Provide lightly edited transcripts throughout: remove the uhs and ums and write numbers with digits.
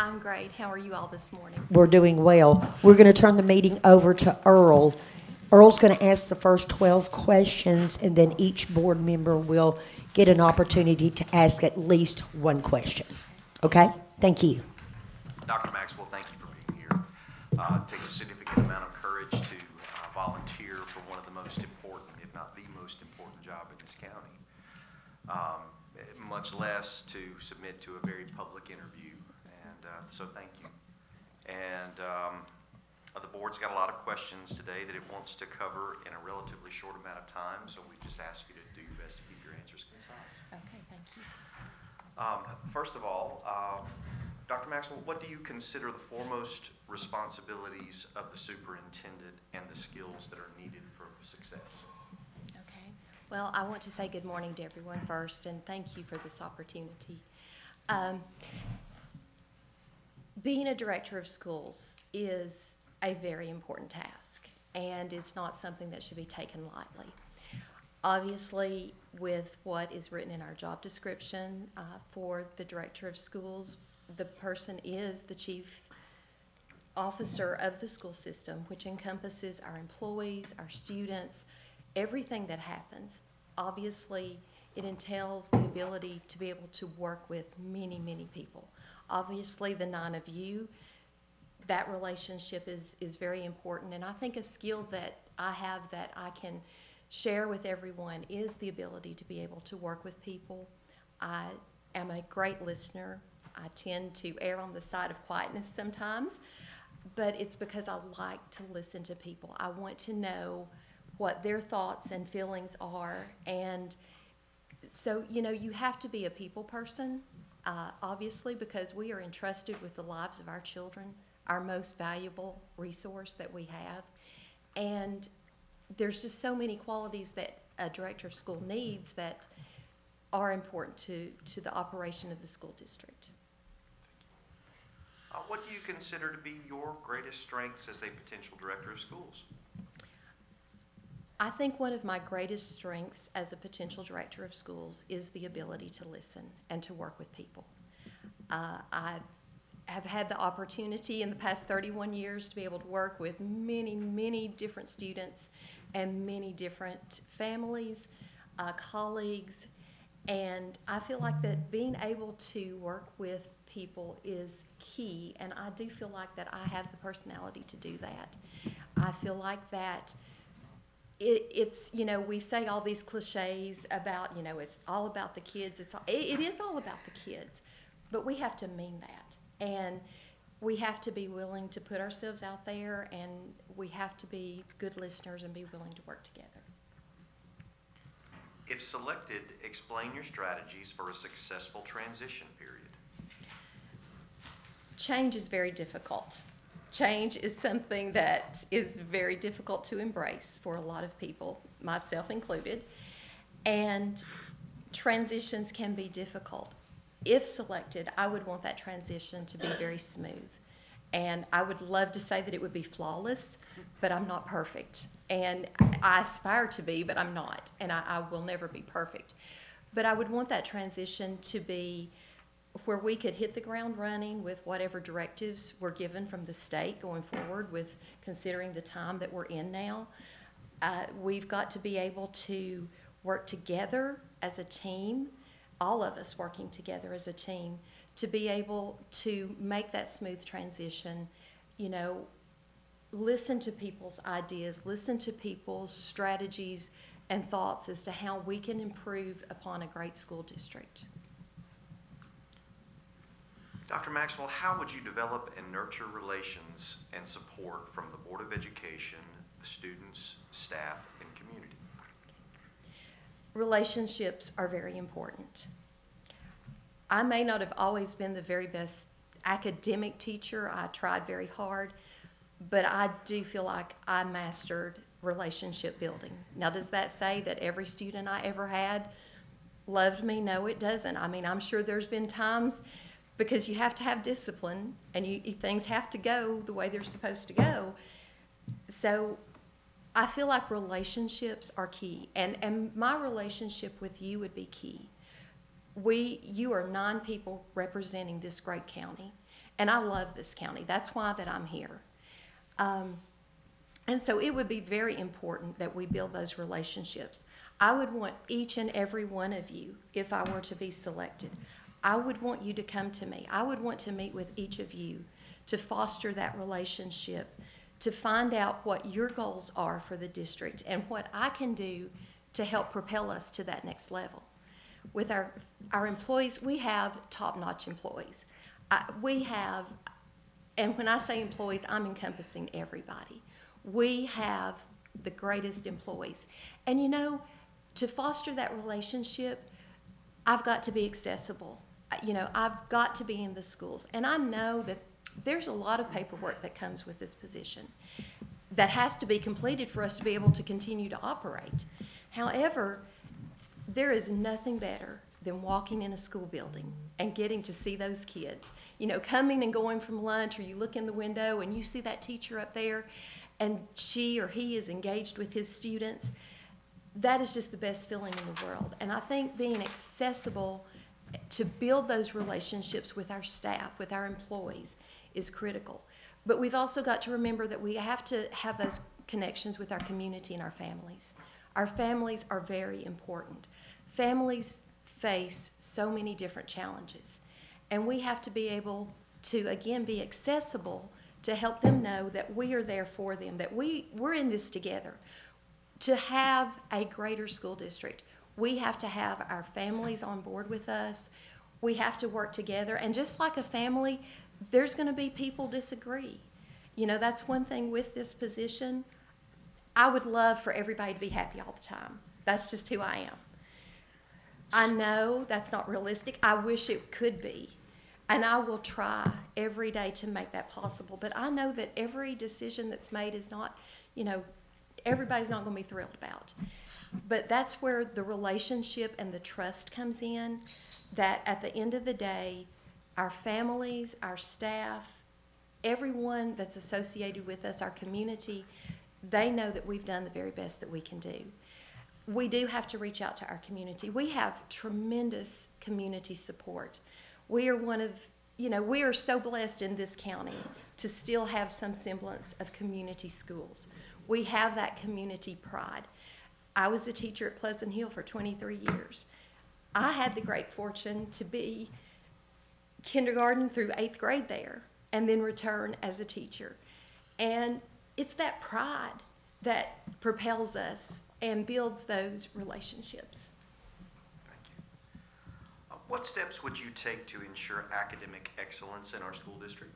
I'm great. How are you all this morning? We're doing well. We're going to turn the meeting over to Earl. Earl's going to ask the first 12 questions, and then each board member will get an opportunity to ask at least one question. Okay? Thank you. Dr. Maxwell, thank you for being here. It takes a significant amount of courage to volunteer for one of the most important, if not the most important job in this county, much less to submit to a very public interview. And so thank you. And the board's got a lot of questions today that it wants to cover in a relatively short amount of time, so we just ask you to do your best to keep your answers concise. Okay, thank you. First of all, Dr. Maxwell, what do you consider the foremost responsibilities of the superintendent and the skills that are needed for success? Okay. Well, I want to say good morning to everyone first, and thank you for this opportunity. Being a director of schools is a very important task, and it's not something that should be taken lightly. Obviously, with what is written in our job description for the director of schools, the person is the chief officer of the school system, which encompasses our employees, our students, everything that happens. Obviously, it entails the ability to be able to work with many, many people. Obviously, the 9 of you, that relationship is very important, and I think a skill that I have that I can share with everyone is the ability to be able to work with people. I am a great listener. I tend to err on the side of quietness sometimes, but it's because I like to listen to people. I want to know what their thoughts and feelings are, and so, you know, you have to be a people person, obviously, because we are entrusted with the lives of our children, our most valuable resource that we have, and there's just so many qualities that a director of school needs that are important to the operation of the school district. What do you consider to be your greatest strengths as a potential director of schools? I think one of my greatest strengths as a potential director of schools is the ability to listen and to work with people. I have had the opportunity in the past 31 years to be able to work with many, many different students and many different families, colleagues, and I feel like that being able to work with people is key, and I do feel like that I have the personality to do that. I feel like that it's, you know, we say all these cliches about, you know, it's all about the kids. It is all about the kids, but we have to mean that, and we have to be willing to put ourselves out there, and we have to be good listeners and be willing to work together. If selected, explain your strategies for a successful transition period. Change is very difficult. Change is something that is very difficult to embrace for a lot of people, myself included, and transitions can be difficult. If selected, I would want that transition to be very smooth. And I would love to say that it would be flawless, but I'm not perfect. And I aspire to be, but I'm not. And I will never be perfect. But I would want that transition to be where we could hit the ground running with whatever directives were given from the state going forward, with considering the time that we're in now. We've got to be able to work together as a team, all of us working together as a team, to be able to make that smooth transition. You know, listen to people's ideas, listen to people's strategies and thoughts as to how we can improve upon a great school district. Dr. Maxwell, how would you develop and nurture relations and support from the Board of Education, the students, staff, and community? Relationships are very important. I may not have always been the very best academic teacher. I tried very hard, but I do feel like I mastered relationship building. Now, does that say that every student I ever had loved me? No, it doesn't. I mean, I'm sure there's been times, because you have to have discipline and things have to go the way they're supposed to go. So I feel like relationships are key, and my relationship with you would be key. You are 9 people representing this great county, And I love this county. That's why that I'm here. And so it would be very important that we build those relationships. I would want each and every one of you, if I were to be selected, I would want you to come to me. I would want to meet with each of you to foster that relationship, to find out what your goals are for the district and what I can do to help propel us to that next level. With our employees, we have top-notch employees. We have, and when I say employees, I'm encompassing everybody. We have the greatest employees. And you know, to foster that relationship, I've got to be accessible. You know, I've got to be in the schools. And I know that there's a lot of paperwork that comes with this position that has to be completed for us to be able to continue to operate. However, there is nothing better than walking in a school building and getting to see those kids. You know, coming and going from lunch, or you look in the window and you see that teacher up there and she or he is engaged with his students. That is just the best feeling in the world. And I think being accessible to build those relationships with our staff, with our employees, is critical. But we've also got to remember that we have to have those connections with our community and our families. Our families are very important. Families face so many different challenges, and we have to be able to, again, be accessible to help them know that we are there for them, that we're in this together. To have a greater school district, we have to have our families on board with us. We have to work together, and just like a family, there's going to be people disagree. You know, that's one thing with this position. I would love for everybody to be happy all the time. That's just who I am. I know that's not realistic. I wish it could be. And I will try every day to make that possible. But I know that every decision that's made is not, you know, everybody's not going to be thrilled about. But that's where the relationship and the trust comes in, that at the end of the day, our families, our staff, everyone that's associated with us, our community, they know that we've done the very best that we can do. We do have to reach out to our community. We have tremendous community support. We are one of, you know, we are so blessed in this county to still have some semblance of community schools. We have that community pride. I was a teacher at Pleasant Hill for 23 years. I had the great fortune to be kindergarten through 8th grade there and then return as a teacher. And it's that pride that propels us and builds those relationships. Thank you. What steps would you take to ensure academic excellence in our school district?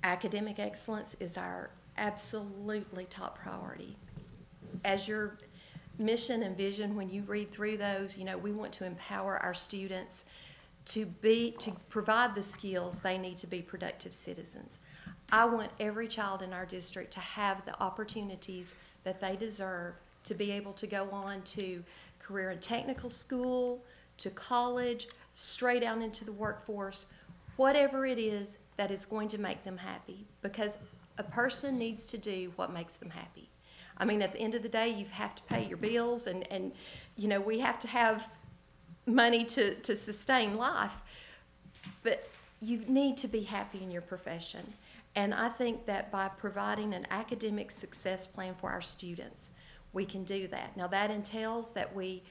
Academic excellence is our absolutely top priority. As your mission and vision, when you read through those, you know, we want to empower our students to provide the skills they need to be productive citizens. I want every child in our district to have the opportunities that they deserve to be able to go on to career and technical school, to college, straight out into the workforce, whatever it is that is going to make them happy, because a person needs to do what makes them happy. I mean, at the end of the day, you have to pay your bills, and you know, we have to have money to sustain life, but you need to be happy in your profession. And I think that by providing an academic success plan for our students, we can do that. Now, that entails that we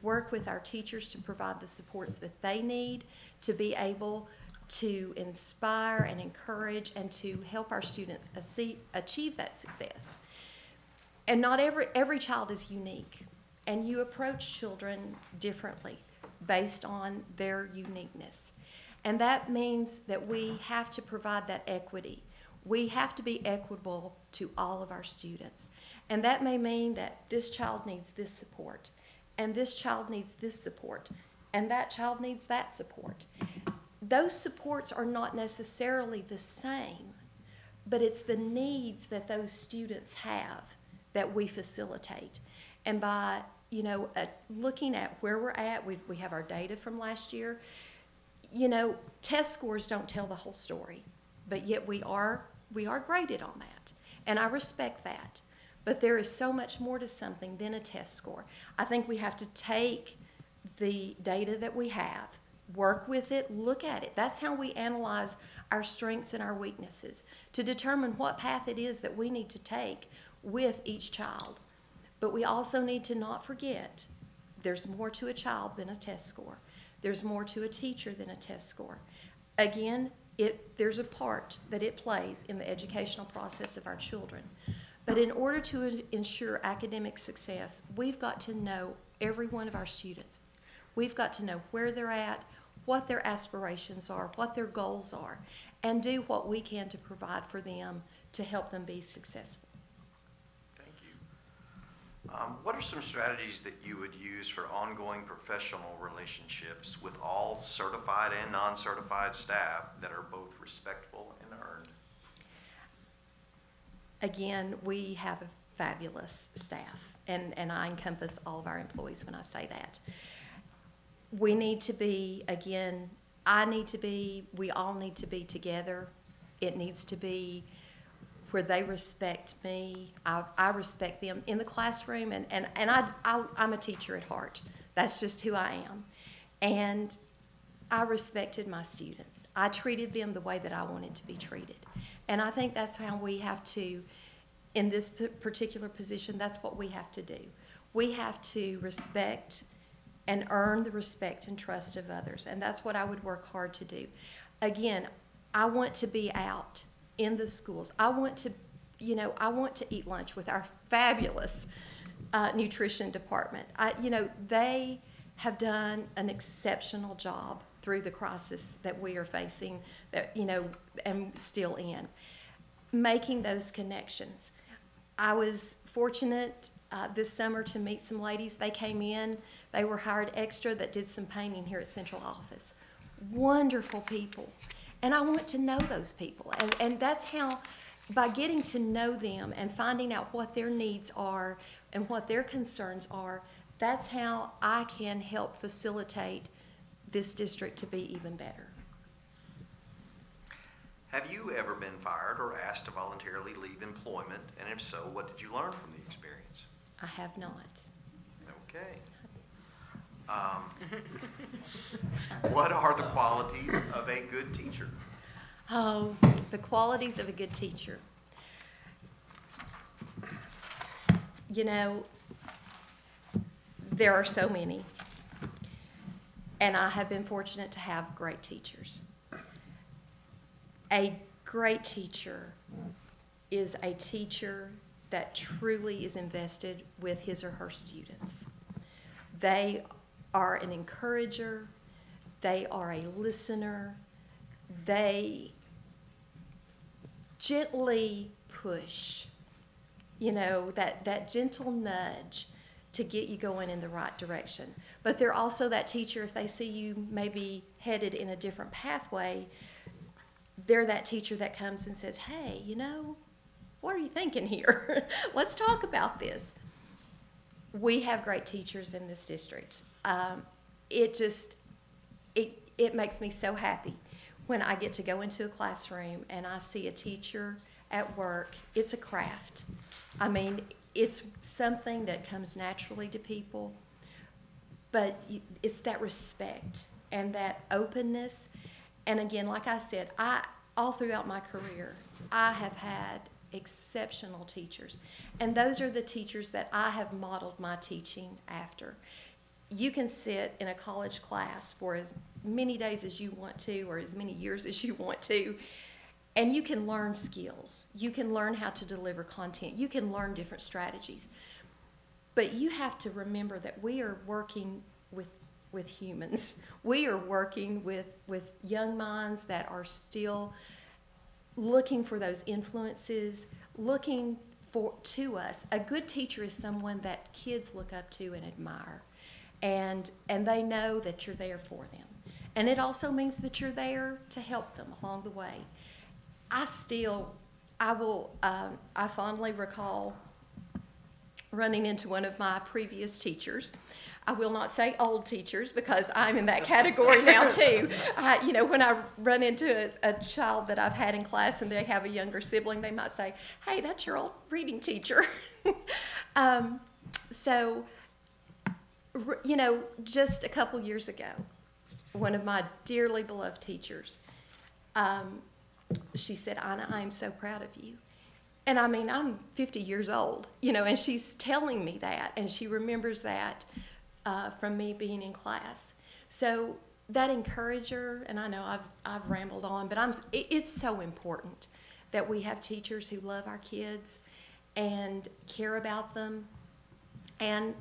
work with our teachers to provide the supports that they need to be able to inspire and encourage and to help our students achieve that success. And not every child is unique, and you approach children differently based on their uniqueness. And that means that we have to provide that equity. We have to be equitable to all of our students. And that may mean that this child needs this support, and this child needs this support, and that child needs that support. Those supports are not necessarily the same, but it's the needs that those students have that we facilitate. And by, you know, looking at where we're at, we have our data from last year. You know, test scores don't tell the whole story, but yet we are graded on that, and I respect that. But there is so much more to something than a test score. I think we have to take the data that we have, work with it, look at it. That's how we analyze our strengths and our weaknesses, to determine what path it is that we need to take with each child. But we also need to not forget there's more to a child than a test score. There's more to a teacher than a test score. Again, there's a part that it plays in the educational process of our children. But in order to ensure academic success, we've got to know every one of our students. We've got to know where they're at, what their aspirations are, what their goals are, and do what we can to provide for them to help them be successful. Thank you. What are some strategies that you would use for ongoing professional relationships with all certified and non-certified staff that are both respectful and earned? Again, we have a fabulous staff, and I encompass all of our employees when I say that. We need to be, again, we all need to be together. It needs to be where they respect me, I respect them in the classroom, and I'm a teacher at heart. That's just who I am. And I respected my students. I treated them the way that I wanted to be treated. And I think that's how we have to, in this particular position, that's what we have to do. We have to respect and earn the respect and trust of others. And that's what I would work hard to do. Again, I want to be out in the schools. I want to eat lunch with our fabulous nutrition department. They have done an exceptional job through the crisis that we are facing, and still in, making those connections. I was fortunate this summer to meet some ladies. They came in, they were hired extra that did some painting here at Central Office. Wonderful people. And I want to know those people. And that's how, by getting to know them and finding out what their needs are and what their concerns are, that's how I can help facilitate this district to be even better. Have you ever been fired or asked to voluntarily leave employment? And if so, what did you learn from the experience? I have not. Okay. What are the qualities of a good teacher? Oh, the qualities of a good teacher. There are so many. And I have been fortunate to have great teachers. A great teacher is a teacher that truly is invested with his or her students. They are an encourager. They are a listener. They gently push, that gentle nudge to get you going in the right direction. But they're also that teacher, if they see you maybe headed in a different pathway, they're that teacher that comes and says, hey, what are you thinking here? Let's talk about this. We have great teachers in this district. It makes me so happy when I get to go into a classroom and I see a teacher at work. It's a craft. I mean, it's something that comes naturally to people, but it's that respect and that openness. And again, like I said, all throughout my career, I have had exceptional teachers. And those are the teachers that I have modeled my teaching after. You can sit in a college class for as many days as you want to, or as many years as you want to, and you can learn skills. You can learn how to deliver content. You can learn different strategies. But you have to remember that we are working with humans. We are working with young minds that are still looking for those influences, looking to us. A good teacher is someone that kids look up to and admire. And they know that you're there for them. And it also means that you're there to help them along the way. I fondly recall running into one of my previous teachers. I will not say old teachers because I'm in that category now too. When I run into a child that I've had in class and they have a younger sibling, they might say, hey, that's your old reading teacher. Just a couple years ago, one of my dearly beloved teachers, she said, "Ina, I am so proud of you." And I mean, I'm 50 years old, you know, and she's telling me that, and she remembers that from me being in class. So that encourager, and I know I've rambled on, but it's so important that we have teachers who love our kids and care about them, and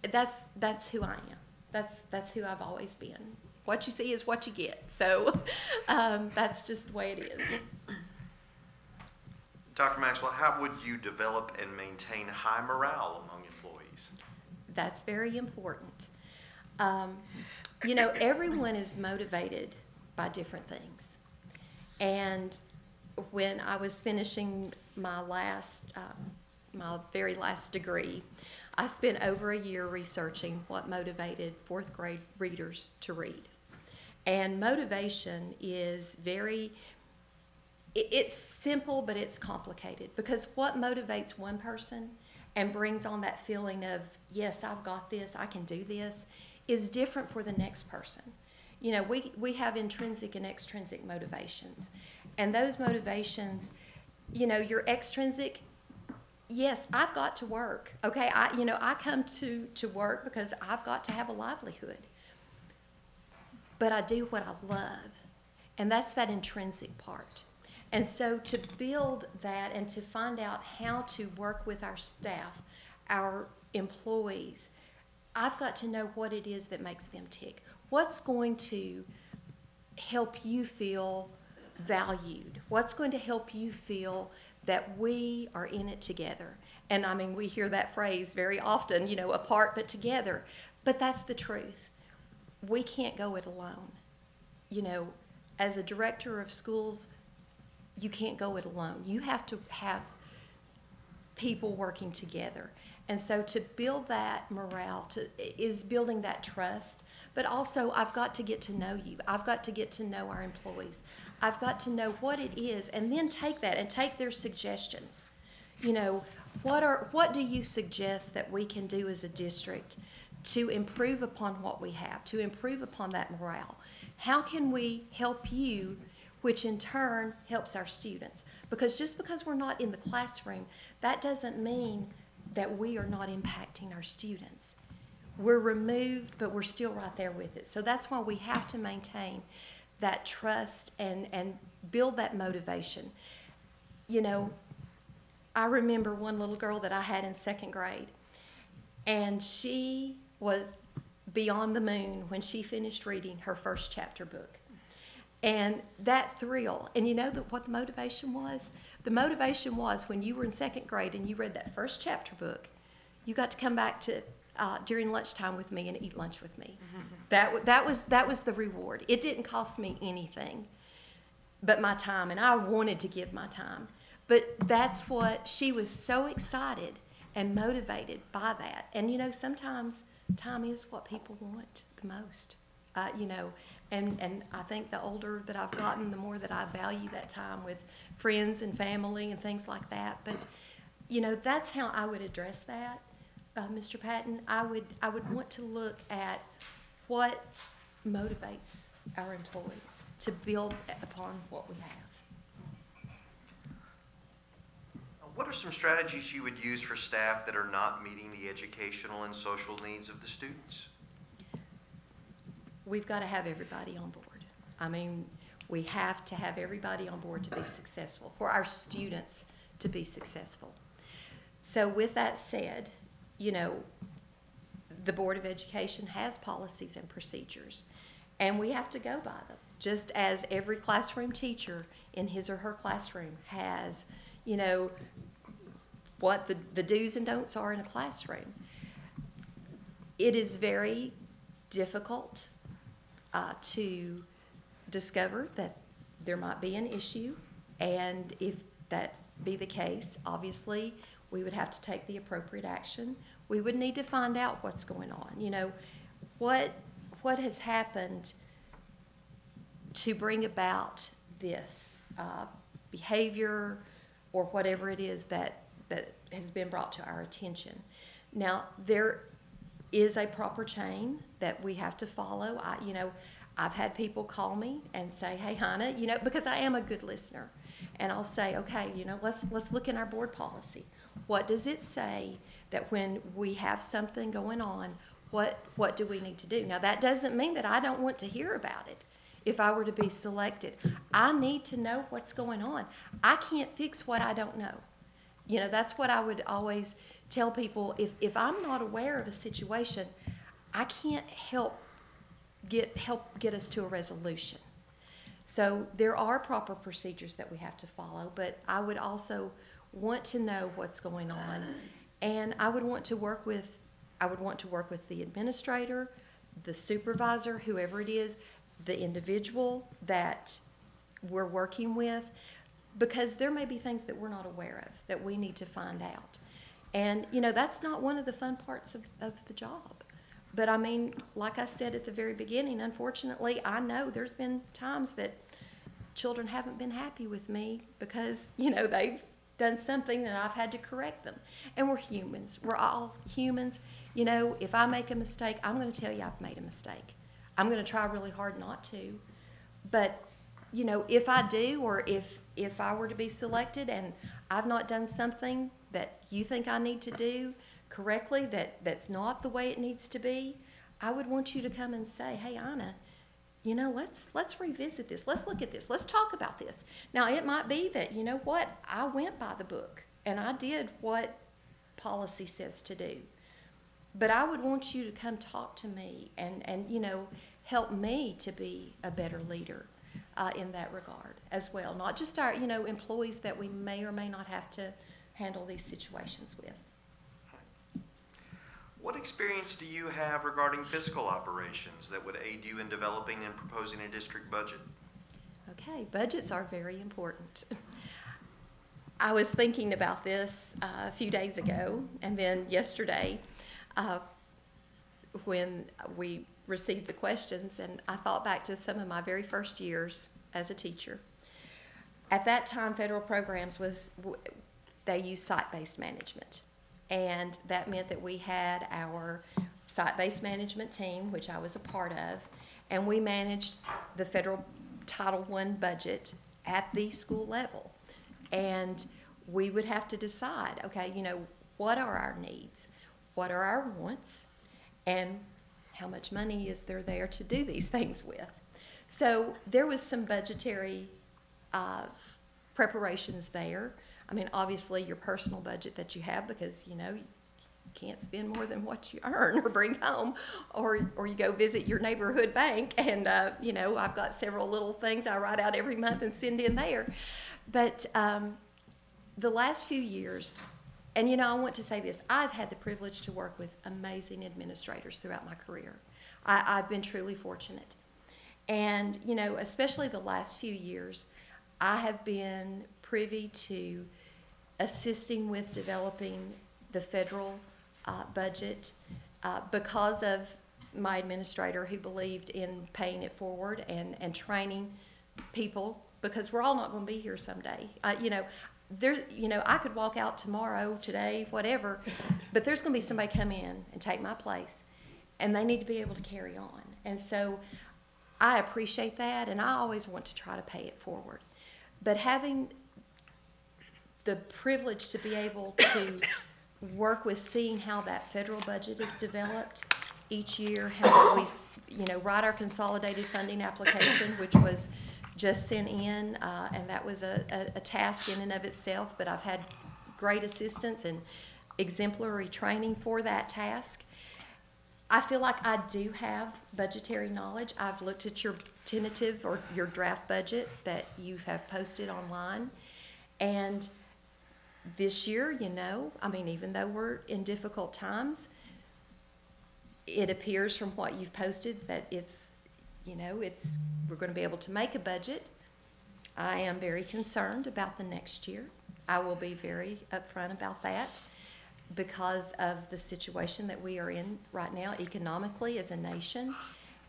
that's who I am. That's who I've always been. What you see is what you get. So that's just the way it is. Dr. Maxwell, how would you develop and maintain high morale among employees? That's very important. You know, everyone is motivated by different things. And when I was finishing my very last degree, I spent over a year researching what motivated fourth grade readers to read. And motivation is it's simple, but it's complicated, because what motivates one person and brings on that feeling of, yes, I've got this, I can do this, is different for the next person. You know, we have intrinsic and extrinsic motivations. And those motivations, you know, your extrinsic, yes, I've got to work, okay? I come to work because I've got to have a livelihood. But I do what I love, and that's that intrinsic part. And so to build that and to find out how to work with our staff, our employees, I've got to know what it is that makes them tick. What's going to help you feel valued? What's going to help you feel that we are in it together? And I mean, we hear that phrase very often, you know, apart but together. But that's the truth. We can't go it alone. You know, as a director of schools, you can't go it alone. You have to have people working together. And so to build that morale is building that trust, but also I've got to get to know you. I've got to get to know our employees. I've got to know what it is, and then take that and take their suggestions. You know, what do you suggest that we can do as a district to improve upon what we have, to improve upon that morale? How can we help you, which in turn helps our students? Because just because we're not in the classroom, that doesn't mean that we are not impacting our students. We're removed, but we're still right there with it. So that's why we have to maintain that trust and build that motivation. You know, I remember one little girl that I had in second grade, and she was beyond the moon when she finished reading her first chapter book. And that thrill, and you know what the motivation was? The motivation was when you were in second grade and you read that first chapter book, you got to come back to during lunchtime with me and eat lunch with me. That was the reward. It didn't cost me anything but my time, and I wanted to give my time. But that's what, she was so excited and motivated by that. And you know, sometimes time is what people want the most, you know. And I think the older that I've gotten, the more that I value that time with friends and family and things like that. But, you know, that's how I would address that, Mr. Patton. I would want to look at what motivates our employees to build upon what we have. What are some strategies you would use for staff that are not meeting the educational and social needs of the students? We've got to have everybody on board. I mean, we have to have everybody on board to be successful, for our students to be successful. So with that said, you know, the Board of Education has policies and procedures, and we have to go by them, just as every classroom teacher in his or her classroom has, you know, what the do's and don'ts are in a classroom. It is very difficult to discover that there might be an issue, and if that be the case, obviously we would have to take the appropriate action. We would need to find out what's going on. You know, what has happened to bring about this behavior or whatever it is that has been brought to our attention. Now, there is a proper chain that we have to follow. I've had people call me and say, hey, Hannah, you know, because I am a good listener. And I'll say, okay, you know, let's look in our board policy. What does it say that when we have something going on, what do we need to do? Now, that doesn't mean that I don't want to hear about it. If I were to be selected, I need to know what's going on. I can't fix what I don't know. You know, that's what I would always tell people. If I'm not aware of a situation, I can't help get us to a resolution. So there are proper procedures that we have to follow, but I would also want to know what's going on, and I would want to work with the administrator, the supervisor, whoever it is, the individual that we're working with, because there may be things that we're not aware of that we need to find out. And, you know, that's not one of the fun parts of the job. But, I mean, like I said at the very beginning, unfortunately, I know there's been times that children haven't been happy with me because, you know, they've done something and I've had to correct them. And we're humans. We're all humans. You know, if I make a mistake, I'm going to tell you I've made a mistake. I'm going to try really hard not to. But, you know, if I do, or if I were to be selected and I've not done something that you think I need to do correctly, that's not the way it needs to be, I would want you to come and say, hey, Ina, you know, let's revisit this. Let's look at this. Let's talk about this. Now, it might be that, you know what, I went by the book and I did what policy says to do. But I would want you to come talk to me and you know, help me to be a better leader in that regard as well. Not just our, you know, employees that we may or may not have to handle these situations with. What experience do you have regarding fiscal operations that would aid you in developing and proposing a district budget? Okay, budgets are very important. I was thinking about this a few days ago, and then yesterday when we received the questions, and I thought back to some of my very first years as a teacher. At that time, federal programs they used site-based management. And that meant that we had our site-based management team, which I was a part of, and we managed the federal Title I budget at the school level. And we would have to decide, okay, you know, what are our needs? What are our wants? And how much money is there to do these things with? So there was some budgetary preparations there. I mean, obviously your personal budget that you have, because, you know, you can't spend more than what you earn or bring home, or you go visit your neighborhood bank, and, you know, I've got several little things I write out every month and send in there. But the last few years, and, you know, I want to say this, I've had the privilege to work with amazing administrators throughout my career. I've been truly fortunate. And, you know, especially the last few years, I have been privy to assisting with developing the federal budget because of my administrator, who believed in paying it forward and training people, because we're all not going to be here someday. You know, I could walk out tomorrow, today, whatever, but there's going to be somebody come in and take my place, and they need to be able to carry on. And so I appreciate that, and I always want to try to pay it forward. But having the privilege to be able to work with seeing how that federal budget is developed each year, how we, you know, write our consolidated funding application, which was just sent in, and that was a task in and of itself, but I've had great assistance and exemplary training for that task. I feel like I do have budgetary knowledge. I've looked at your tentative or your draft budget that you have posted online, and this year, you know, I mean, even though we're in difficult times, it appears from what you've posted that it's, you know, we're going to be able to make a budget. I am very concerned about the next year. I will be very upfront about that because of the situation that we are in right now economically as a nation.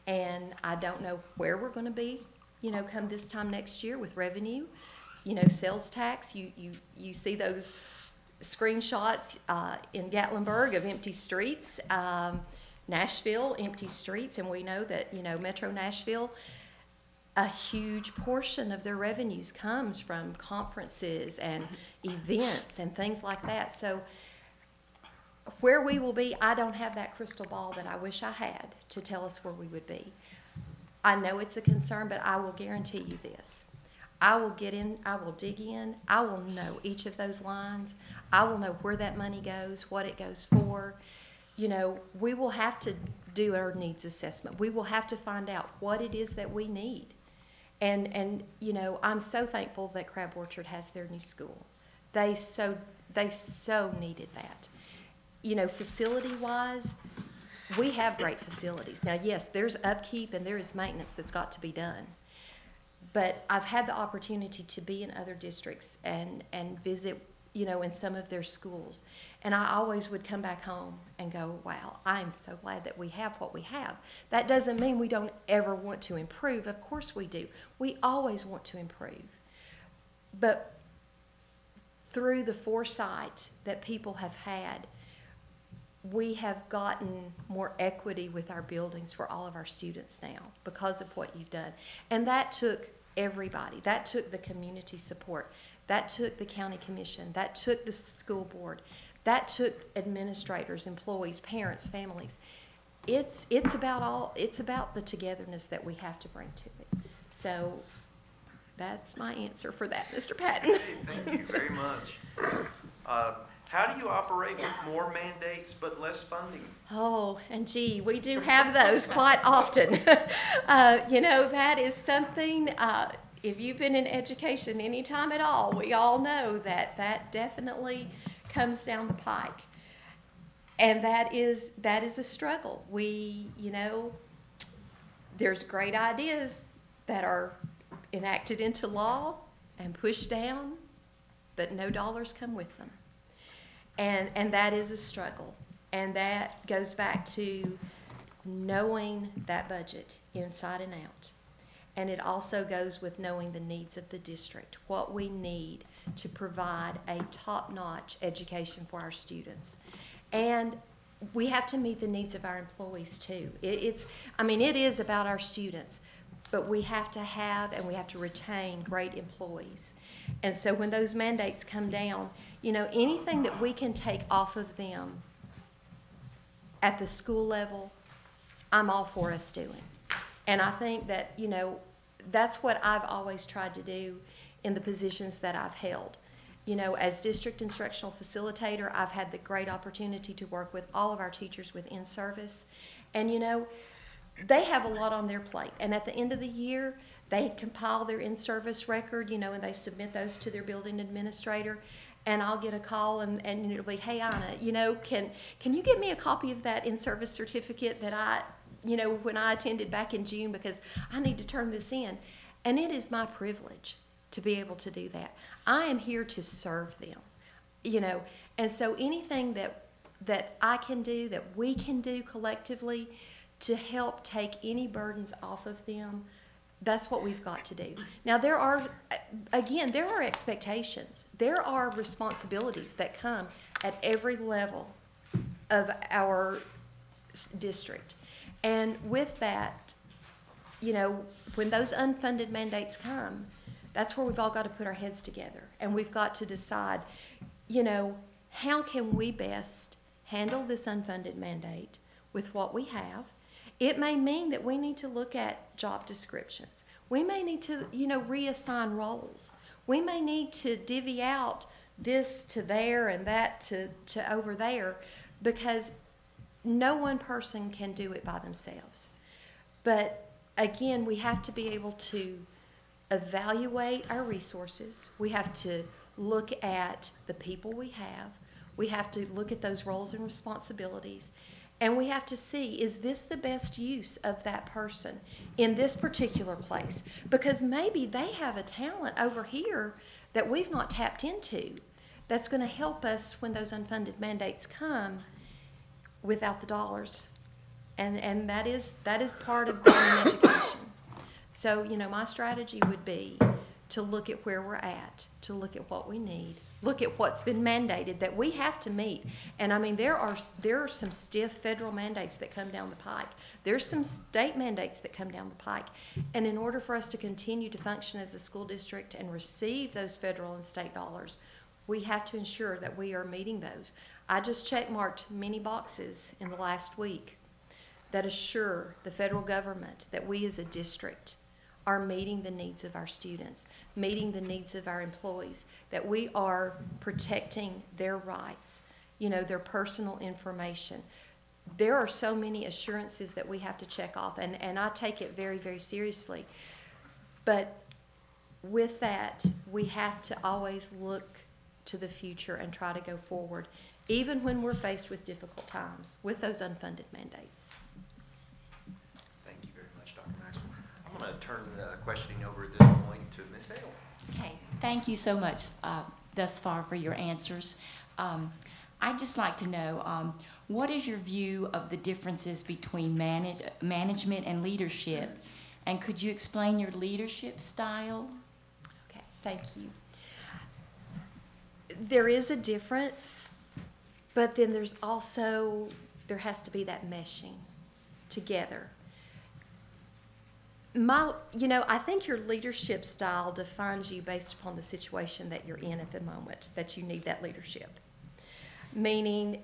And I don't know where we're going to be, you know, come this time next year with revenue. You know, sales tax, you see those screenshots in Gatlinburg of empty streets. Nashville, empty streets, and we know that, Metro Nashville, a huge portion of their revenues comes from conferences and events and things like that. So where we will be, I don't have that crystal ball that I wish I had to tell us where we would be. I know it's a concern, but I will guarantee you this. I will get in, I will dig in, I will know each of those lines. I will know where that money goes, what it goes for. We will have to do our needs assessment. We will have to find out what it is that we need. And I'm so thankful that Crab Orchard has their new school. They so needed that. Facility-wise, we have great facilities. Now, yes, there's upkeep and there is maintenance that's got to be done. But I've had the opportunity to be in other districts and visit, in some of their schools. And I always would come back home and go, wow, I'm so glad that we have what we have. That doesn't mean we don't ever want to improve. Of course we do. We always want to improve. But through the foresight that people have had, we have gotten more equity with our buildings for all of our students now because of what you've done. And that took everybody. That took the community support. That took the county commission. That took the school board. That took administrators, employees, parents, families. It's about the togetherness that we have to bring to it. So that's my answer for that, Mr. Patton. Thank you very much. How do you operate with more mandates but less funding? Oh, and gee, we do have those quite often. That is something, if you've been in education any time at all, we all know that definitely comes down the pike. And that is a struggle. There's great ideas that are enacted into law and pushed down, but no dollars come with them. And that is a struggle. And that goes back to knowing that budget inside and out. And it also goes with knowing the needs of the district, what we need to provide a top-notch education for our students. And we have to meet the needs of our employees too. It is about our students, but we have to have and we have to retain great employees. And so when those mandates come down, anything that we can take off of them at the school level, I'm all for us doing. And I think that, that's what I've always tried to do in the positions that I've held. As district instructional facilitator, I've had the great opportunity to work with all of our teachers with in-service. And, they have a lot on their plate. And at the end of the year, they compile their in-service record, and they submit those to their building administrator. And I'll get a call and it'll be, hey, Ina, can you get me a copy of that in-service certificate that I, when I attended back in June, because I need to turn this in. And it is my privilege to be able to do that. I am here to serve them, And so anything that I can do, that we can do collectively to help take any burdens off of them, that's what we've got to do. Now, there are expectations. There are responsibilities that come at every level of our district. And with that, when those unfunded mandates come, that's where we've all got to put our heads together. And we've got to decide, how can we best handle this unfunded mandate with what we have? It may mean that we need to look at job descriptions. We may need to, reassign roles. We may need to divvy out this to there and that to over there, because no one person can do it by themselves. But again, we have to be able to evaluate our resources. We have to look at the people we have. We have to look at those roles and responsibilities. And we have to see, is this the best use of that person in this particular place? Because maybe they have a talent over here that we've not tapped into that's going to help us when those unfunded mandates come without the dollars. And that is part of being in education. So, my strategy would be to look at where we're at, to look at what we need, look at what's been mandated that we have to meet. And I mean, there are some stiff federal mandates that come down the pike. There's some state mandates that come down the pike. And in order for us to continue to function as a school district and receive those federal and state dollars, we have to ensure that we are meeting those. I just checkmarked many boxes in the last week that assure the federal government that we as a district are meeting the needs of our students, meeting the needs of our employees, that we are protecting their rights, you know, their personal information. There are so many assurances that we have to check off, and I take it very, very seriously. But with that, we have to always look to the future and try to go forward, even when we're faced with difficult times, with those unfunded mandates. Thank you very much, Dr. Maxwell. I'm going to turn the questioning over at this point to Ms. Hale. Okay, thank you so much thus far for your answers. I'd just like to know, what is your view of the differences between management and leadership? And could you explain your leadership style? Okay, thank you. There is a difference, but then there has to be that meshing together. I think your leadership style defines you based upon the situation that you're in at the moment, that you need that leadership. Meaning,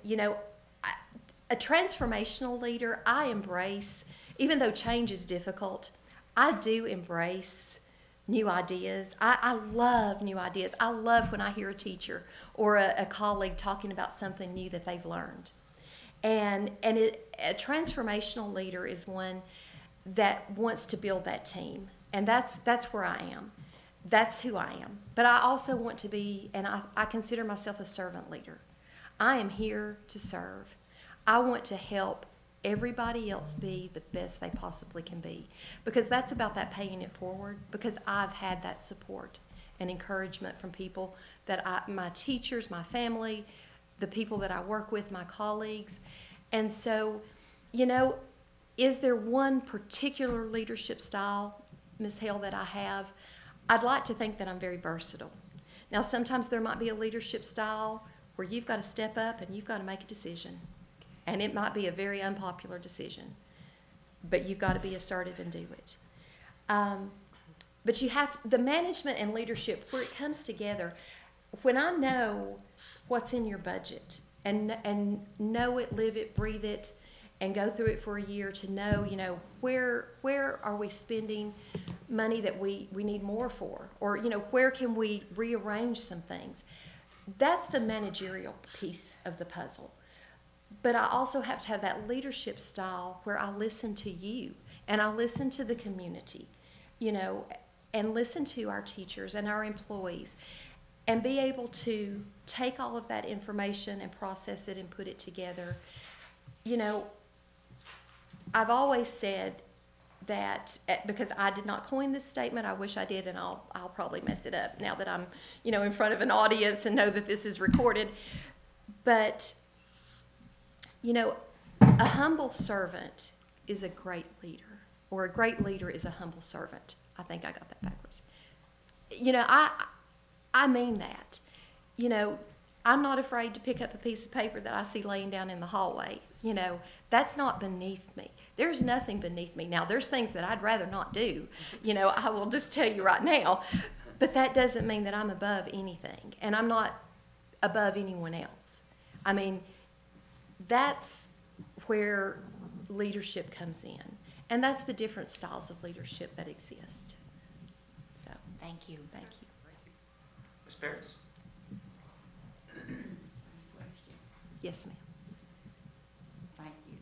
a transformational leader, I embrace, even though change is difficult, I do embrace new ideas. I love new ideas. I love when I hear a teacher or a colleague talking about something new that they've learned. And a transformational leader is one that wants to build that team. And that's where I am. That's who I am. But I also want to be, and I consider myself a servant leader. I am here to serve. I want to help everybody else be the best they possibly can be. Because that's about that paying it forward. Because I've had that support and encouragement from people that my teachers, my family, the people that I work with, my colleagues. And so, is there one particular leadership style, Ms. Hale, that I have? I'd like to think that I'm very versatile. Now, sometimes there might be a leadership style where you've got to step up and you've got to make a decision. And it might be a very unpopular decision, but you've got to be assertive and do it. But you have the management and leadership where it comes together. When I know what's in your budget and know it, live it, breathe it, and go through it for a year to know, where are we spending money that we need more for? Or, where can we rearrange some things? That's the managerial piece of the puzzle. But I also have to have that leadership style where I listen to you and I listen to the community, and listen to our teachers and our employees and be able to take all of that information and process it and put it together. I've always said that, because I did not coin this statement, I wish I did, and I'll probably mess it up now that I'm, in front of an audience and know that this is recorded. But, a humble servant is a great leader, or a great leader is a humble servant. I think I got that backwards. I mean that. I'm not afraid to pick up a piece of paper that I see laying down in the hallway. That's not beneath me. There's nothing beneath me. Now, there's things that I'd rather not do. I will just tell you right now. But that doesn't mean that I'm above anything. And I'm not above anyone else. I mean, that's where leadership comes in. And that's the different styles of leadership that exist. So, Thank you. thank you. Ms. Paris? Yes, ma'am. Thank you.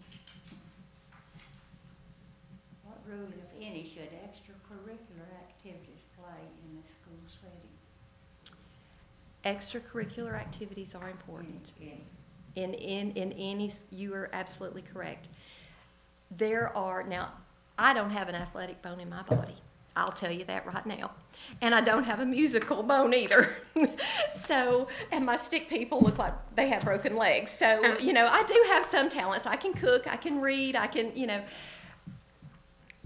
What role, if any, should extracurricular activities play in the school setting? Extracurricular activities are important. Any. In any, you are absolutely correct. Now, I don't have an athletic bone in my body. I'll tell you that right now. And I don't have a musical bone either. And my stick people look like they have broken legs. So, I do have some talents. I can cook, I can read, I can,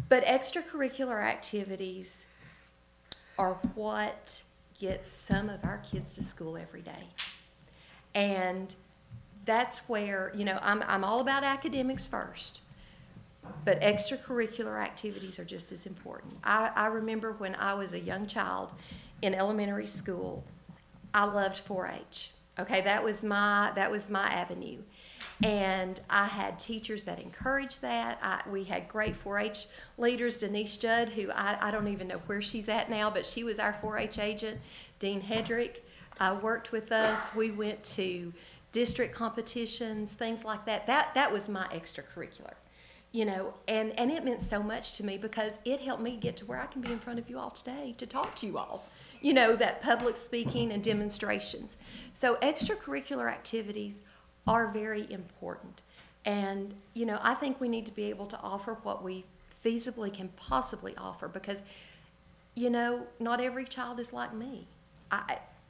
But extracurricular activities are what gets some of our kids to school every day. And that's where, you know, I'm all about academics first, but extracurricular activities are just as important. I remember when I was a young child in elementary school, I loved 4-H. Okay, that was my avenue. And I had teachers that encouraged that. We had great 4-H leaders, Denise Judd, who I don't even know where she's at now, but she was our 4-H agent. Dean Hedrick worked with us. We went to district competitions, things like that. That was my extracurricular, you know, and it meant so much to me because it helped me get to where I can be in front of you all today to talk to you all. You know, that public speaking and demonstrations. So extracurricular activities are very important. And, you know, I think we need to be able to offer what we feasibly can possibly offer because, you know, not every child is like me.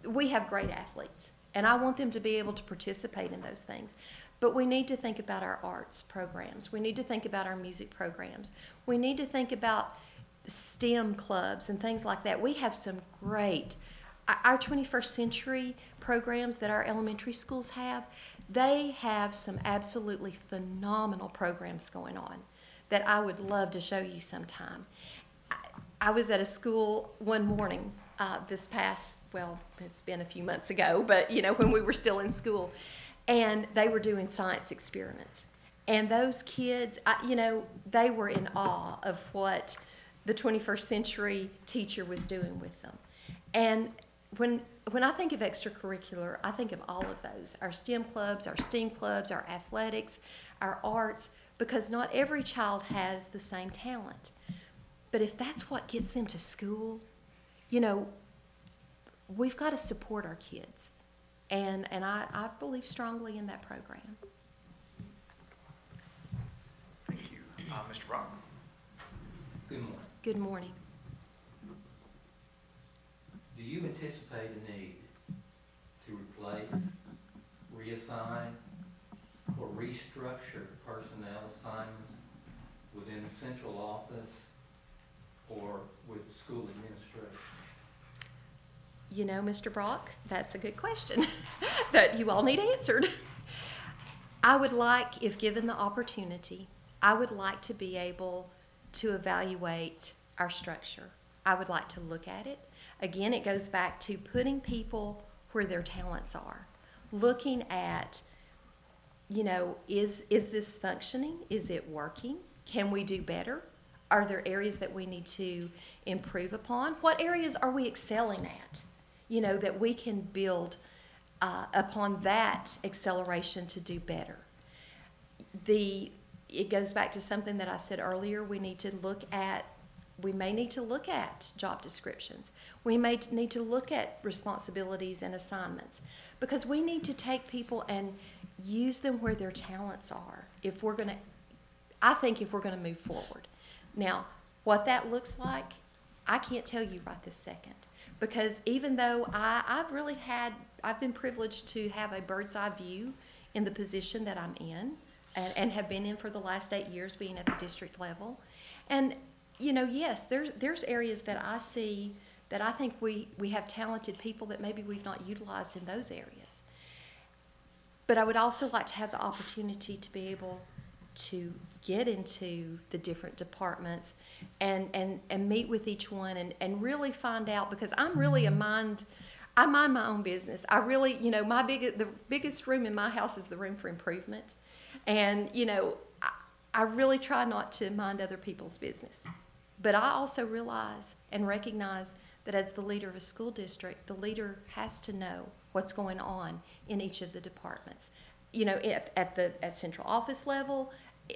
We have great athletes, and I want them to be able to participate in those things. But we need to think about our arts programs. We need to think about our music programs. We need to think about STEM clubs and things like that. We have some great, our 21st century programs that our elementary schools have, they have some absolutely phenomenal programs going on that I would love to show you sometime. I was at a school one morning this past, well, it's been a few months ago, but you know, when we were still in school, and they were doing science experiments. And those kids, you know, they were in awe of what the 21st century teacher was doing with them. And when I think of extracurricular, I think of all of those, our STEM clubs, our STEAM clubs, our athletics, our arts, because not every child has the same talent. But if that's what gets them to school, you know, we've got to support our kids. And I believe strongly in that program. Thank you. Mr. Brock. Good morning. Good morning. Do you anticipate a need to replace, reassign, or restructure personnel assignments within the central office or with school administration? You know, Mr. Brock, that's a good question that you all need answered. I would like, if given the opportunity, I would like to be able to evaluate our structure. I would like to look at it. Again, it goes back to putting people where their talents are. Looking at, you know, is this functioning? Is it working? Can we do better? Are there areas that we need to improve upon? What areas are we excelling at? You know, that we can build upon that acceleration to do better. It goes back to something that I said earlier. We may need to look at job descriptions. We may need to look at responsibilities and assignments because we need to take people and use them where their talents are if we're going to move forward. Now, what that looks like, I can't tell you right this second because even though I've been privileged to have a bird's eye view in the position that I'm in and have been in for the last 8 years being at the district level. And, you know, yes, there's areas that I see that I think we have talented people that maybe we've not utilized in those areas. But I would also like to have the opportunity to be able to get into the different departments and meet with each one and really find out, because I mind my own business. I really, you know, the biggest room in my house is the room for improvement. And, you know, I really try not to mind other people's business. But I also realize and recognize that as the leader of a school district, the leader has to know what's going on in each of the departments. You know, at central office level,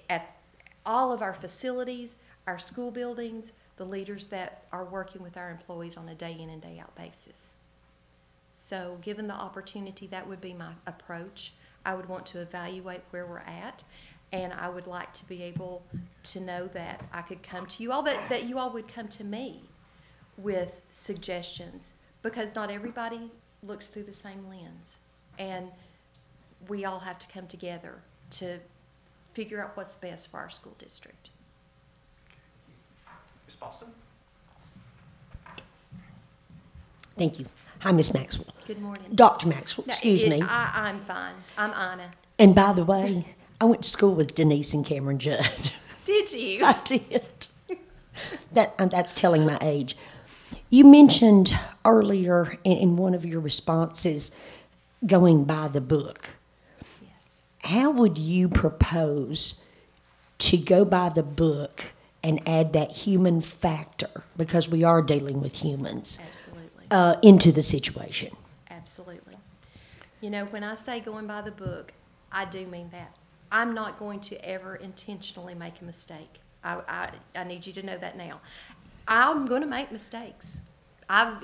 at all of our facilities, our school buildings, the leaders that are working with our employees on a day in and day out basis. So given the opportunity, that would be my approach. I would want to evaluate where we're at, and I would like to be able to know that I could come to you all, that you all would come to me with suggestions, because not everybody looks through the same lens, and we all have to come together to figure out what's best for our school district. Ms. Boston. Thank you. Hi, Miss Maxwell. Good morning. Dr. Maxwell, No, excuse me. I'm fine. I'm Ina. And by the way, I went to school with Denise and Cameron Judd. Did you? I did. That's telling my age. You mentioned earlier in one of your responses going by the book. Yes. How would you propose to go by the book and add that human factor, because we are dealing with humans, Absolutely. into the situation? Absolutely. You know, when I say going by the book, I do mean that. I'm not going to ever intentionally make a mistake. I need you to know that now. I'm going to make mistakes. I'm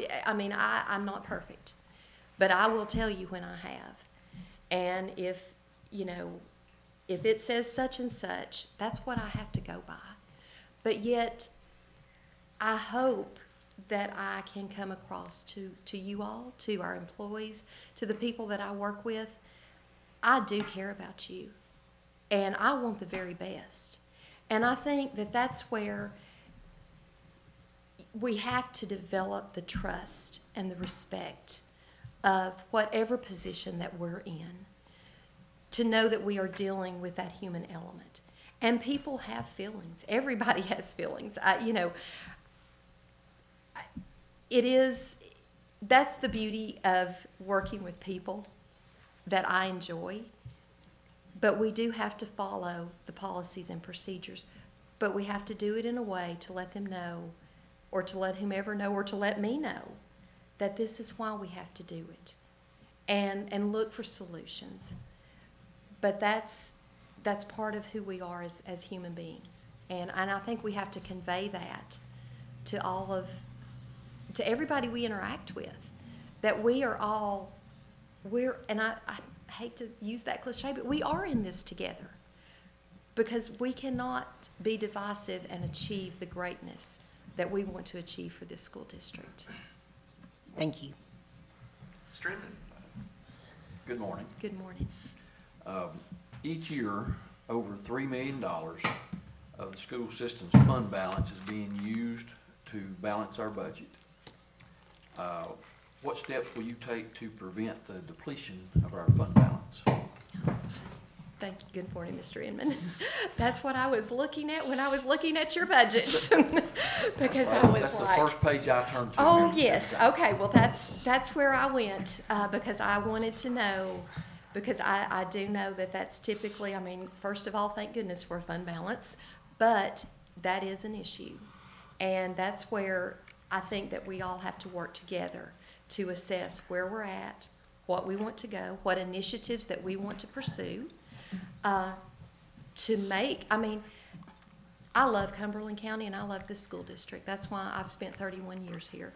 not perfect, but I will tell you when I have. And if it says such and such, that's what I have to go by. But yet, I hope that I can come across to you all, to our employees, to the people that I work with. I do care about you, and I want the very best. And I think that that's where we have to develop the trust and the respect of whatever position that we're in, to know that we are dealing with that human element. And people have feelings. Everybody has feelings. That's the beauty of working with people that I enjoy. But we do have to follow the policies and procedures. But we have to do it in a way to let them know, or to let whomever know, or to let me know that this is why we have to do it, and look for solutions. But that's part of who we are as human beings, and I think we have to convey that to everybody we interact with, that and I hate to use that cliche, but we are in this together, because we cannot be divisive and achieve the greatness that we want to achieve for this school district. Thank you. Mr. Inman. Good morning. Good morning. Each year, over $3 million of the school system's fund balance is being used to balance our budget. What steps will you take to prevent the depletion of our fund balance? Thank you. Good morning, Mr. Inman. That's what I was looking at when I was looking at your budget. Because I was that's like, the first page I turned to. oh, yes. Okay, well, that's where I went, because I wanted to know, because I do know that that's typically, first of all, thank goodness for a fund balance, but that is an issue. And that's where I think that we all have to work together to assess where we're at, what we want to go, what initiatives that we want to pursue, to make, I love Cumberland County and I love this school district. That's why I've spent 31 years here.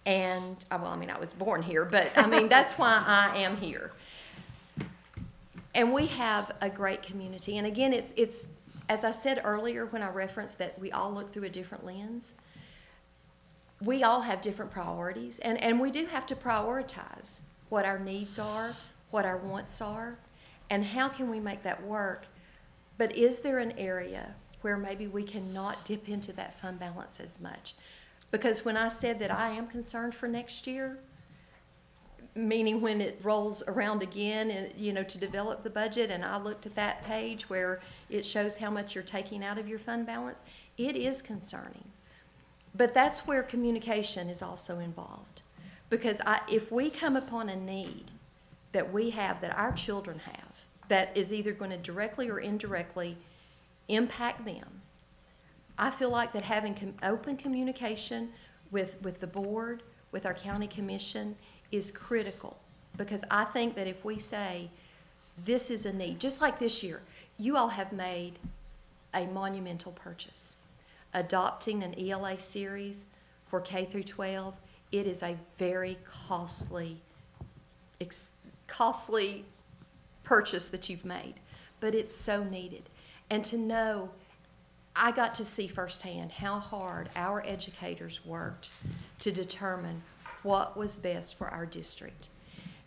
And, I was born here, but that's why I am here. And we have a great community. And again, it's as I said earlier when I referenced that we all look through a different lens, we all have different priorities. And we do have to prioritize what our needs are, what our wants are, and how can we make that work. But is there an area where maybe we cannot dip into that fund balance as much? Because when I said that I am concerned for next year, meaning when it rolls around again and to develop the budget, and I looked at that page where it shows how much you're taking out of your fund balance, it is concerning. But that's where communication is also involved. Because if we come upon a need that we have, that our children have, that is either going to directly or indirectly impact them, I feel like that having open communication with the board, with our county commission, is critical. Because I think that if we say, this is a need, just like this year, you all have made a monumental purchase. Adopting an ELA series for K through 12, it is a very costly purchase that you've made, but it's so needed. And to know, I got to see firsthand how hard our educators worked to determine what was best for our district.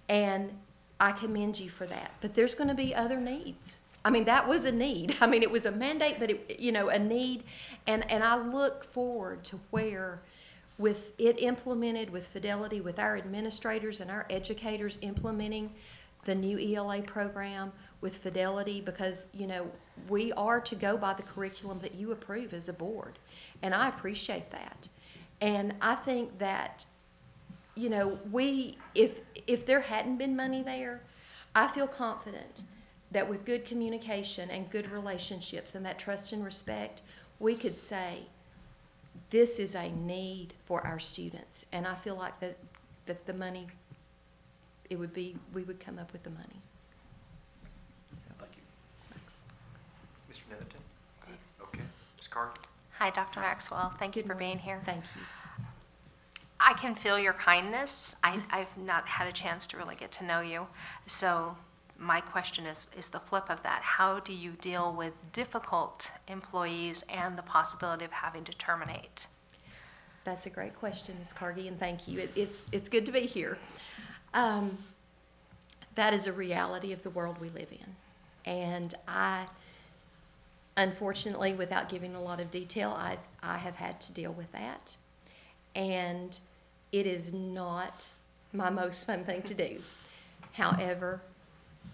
And I commend you for that. But there's going to be other needs. That was a need. It was a mandate, but a need. And I look forward to where with it implemented, with fidelity, with our administrators and our educators implementing the new ELA program with fidelity, because, you know, we are to go by the curriculum that you approve as a board. And I appreciate that. And I think that, you know, if there hadn't been money there, I feel confident that with good communication and good relationships and that trust and respect, we could say, this is a need for our students. And I feel like that the money, we would come up with the money. Thank you. Mr. Netherton? Good. Okay. Ms. Carter? Hi, Dr. Maxwell. Thank you for being here. Thank you. I can feel your kindness. I've not had a chance to really get to know you. So my question is the flip of that. How do you deal with difficult employees and the possibility of having to terminate? That's a great question, Ms. Cargie, and thank you. It's good to be here. That is a reality of the world we live in. And I, unfortunately, without giving a lot of detail, I have had to deal with that. And it is not my most fun thing to do. However,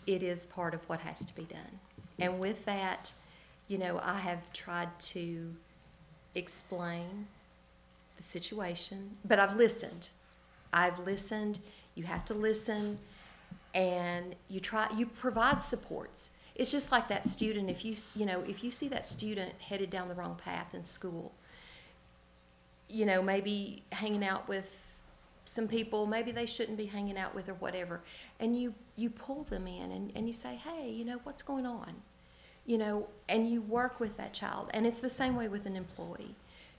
it is part of what has to be done. And with that, you know, I have tried to explain the situation, but I've listened. I've listened. You have to listen, and you provide supports. It's just like that student. If you see that student headed down the wrong path in school, you know, maybe hanging out with some people maybe they shouldn't be hanging out with or whatever, and you pull them in and you say, hey, you know, what's going on? You know, and you work with that child. And it's the same way with an employee.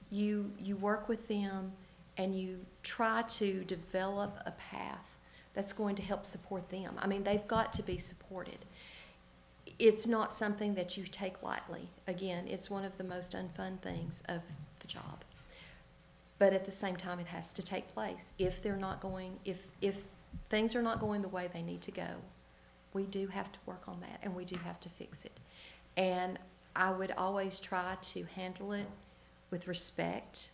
You work with them and you try to develop a path that's going to help support them. I mean, they've got to be supported. It's not something that you take lightly. Again, it's one of the most unfun things of the job. But at the same time, it has to take place. If they're not going, if things are not going the way they need to go, we do have to work on that, and we do have to fix it. And I would always try to handle it with respect.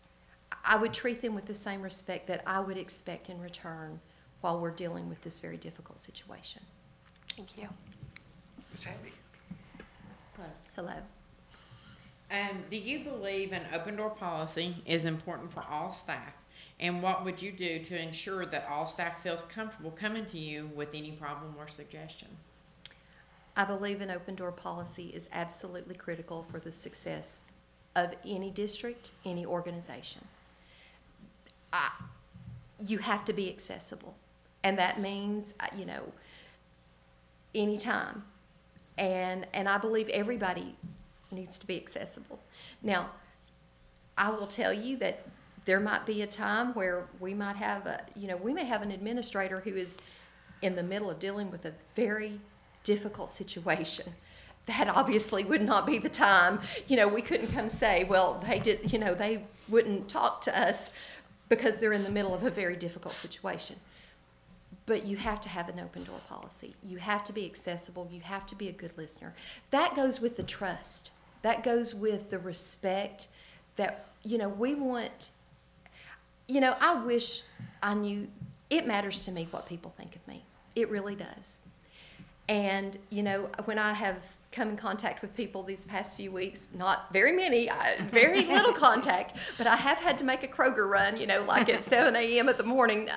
I would treat them with the same respect that I would expect in return while we're dealing with this very difficult situation. Thank you. Ms. Hamby? Hello. Do you believe an open-door policy is important for all staff? And what would you do to ensure that all staff feels comfortable coming to you with any problem or suggestion? I believe an open-door policy is absolutely critical for the success of any district, any organization. You have to be accessible, and that means, you know, anytime. And I believe everybody needs to be accessible. Now, I will tell you that there might be a time where we might have we may have an administrator who is in the middle of dealing with a very difficult situation. That obviously would not be the time. You know, we couldn't come say, well, they wouldn't talk to us because they're in the middle of a very difficult situation. But you have to have an open door policy. You have to be accessible. You have to be a good listener. That goes with the trust. That goes with the respect that, you know, we want. You know, I wish I knew. It matters to me what people think of me. It really does. And, you know, when I have come in contact with people these past few weeks, not very many, very little contact, but I have had to make a Kroger run, you know, like at 7 a.m. in the morning.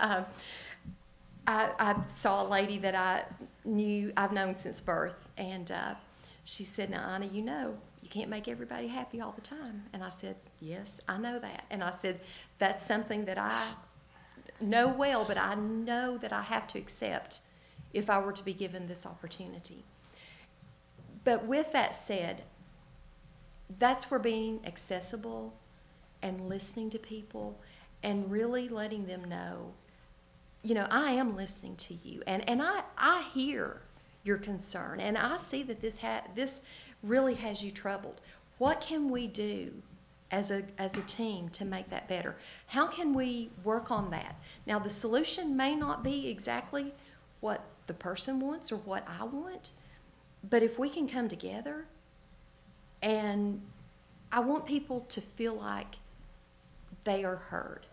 I saw a lady that I've known since birth, and she said, now, Ina, you know, you can't make everybody happy all the time. And I said, yes, I know that. And I said, that's something that I know well, but I know that I have to accept if I were to be given this opportunity. But with that said, that's where being accessible and listening to people and really letting them know, you know, I am listening to you, and I hear your concern, and I see that this really has you troubled. What can we do as a team to make that better? How can we work on that? Now, the solution may not be exactly what the person wants or what I want, but if we can come together, and I want people to feel like they are heard.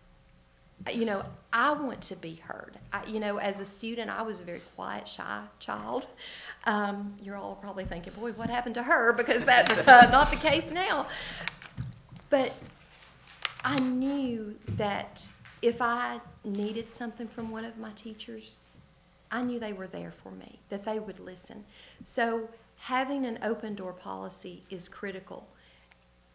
I want to be heard. As a student, I was a very quiet, shy child. You're all probably thinking, boy, what happened to her? Because that's not the case now. But I knew that if I needed something from one of my teachers, I knew they were there for me, that they would listen. So having an open door policy is critical.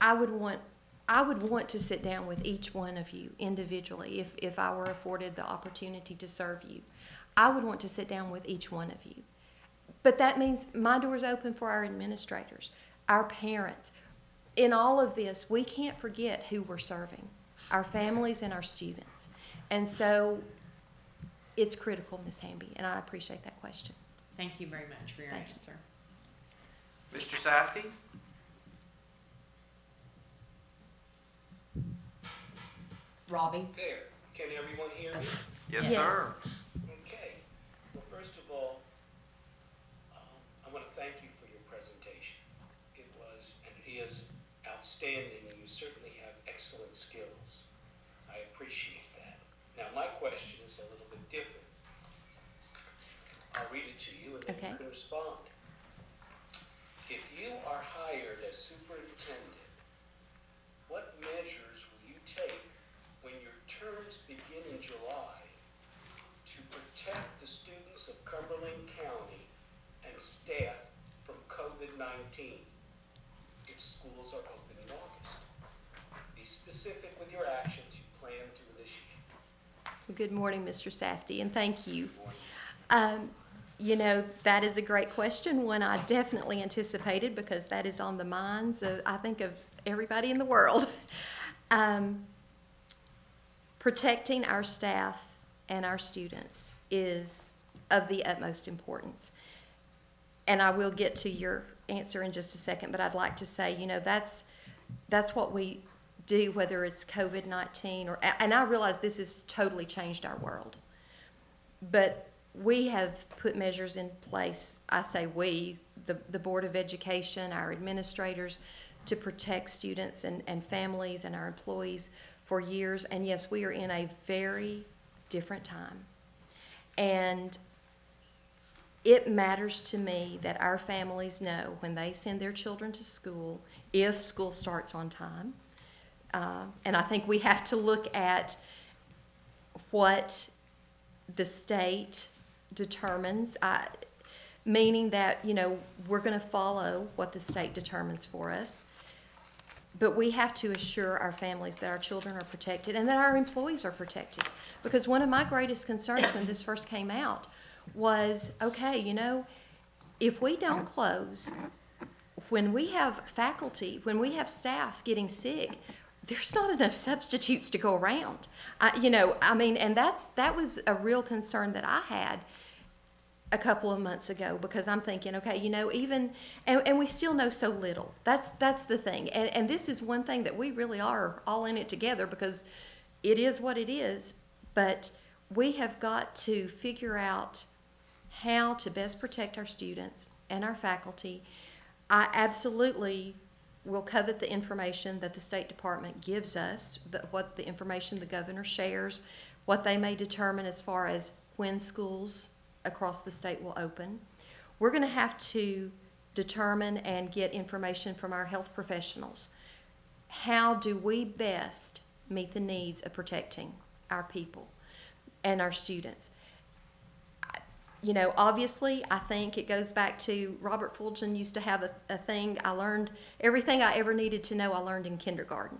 I would want to sit down with each one of you individually if I were afforded the opportunity to serve you. I would want to sit down with each one of you. But that means my door's open for our administrators, our parents. In all of this, we can't forget who we're serving, our families and our students. And so it's critical, Ms. Hamby, and I appreciate that question. Thank you very much for your Thank you. answer. Mr. Safdie? Robbie? There, can everyone hear me? Yes, Yes. sir. Okay, well, first of all, I want to thank you for your presentation. It was and is outstanding, and you certainly have excellent skills. I appreciate that. Now, my question is a little bit different. I'll read it to you, and then Okay. you can respond. If you are hired as superintendent, what measures will you take when your terms begin in July to protect the students of Cumberland County and staff from COVID-19 if schools are open in August? Be specific with your actions you plan to initiate. Well, good morning, Mr. Safdie, and thank you. Morning. That is a great question, one I definitely anticipated because that is on the minds of, I think, of everybody in the world. Protecting our staff and our students is of the utmost importance. And I will get to your answer in just a second, but I'd like to say, that's what we do, whether it's COVID-19 and I realize this has totally changed our world. But we have put measures in place, I say we, the Board of Education, our administrators, to protect students and families and our employees for years. And yes, we are in a very different time. And it matters to me that our families know when they send their children to school, if school starts on time. And I think we have to look at what the state determines, meaning that, we're going to follow what the state determines for us. But we have to assure our families that our children are protected and that our employees are protected. Because one of my greatest concerns when this first came out was, okay, if we don't close, when we have faculty, when we have staff getting sick, there's not enough substitutes to go around. And that was a real concern that I had a couple of months ago, because I'm thinking, okay, and we still know so little. That's the thing. And this is one thing that we really are all in it together, because it is what it is. But we have got to figure out how to best protect our students and our faculty. I absolutely will covet the information that the State Department gives us, what the information the governor shares, what they may determine as far as when schools across the state will open. We're going to have to determine and get information from our health professionals. How do we best meet the needs of protecting our people and our students? Obviously, I think it goes back to Robert Fulton used to have a thing. I learned everything I ever needed to know, I learned in kindergarten.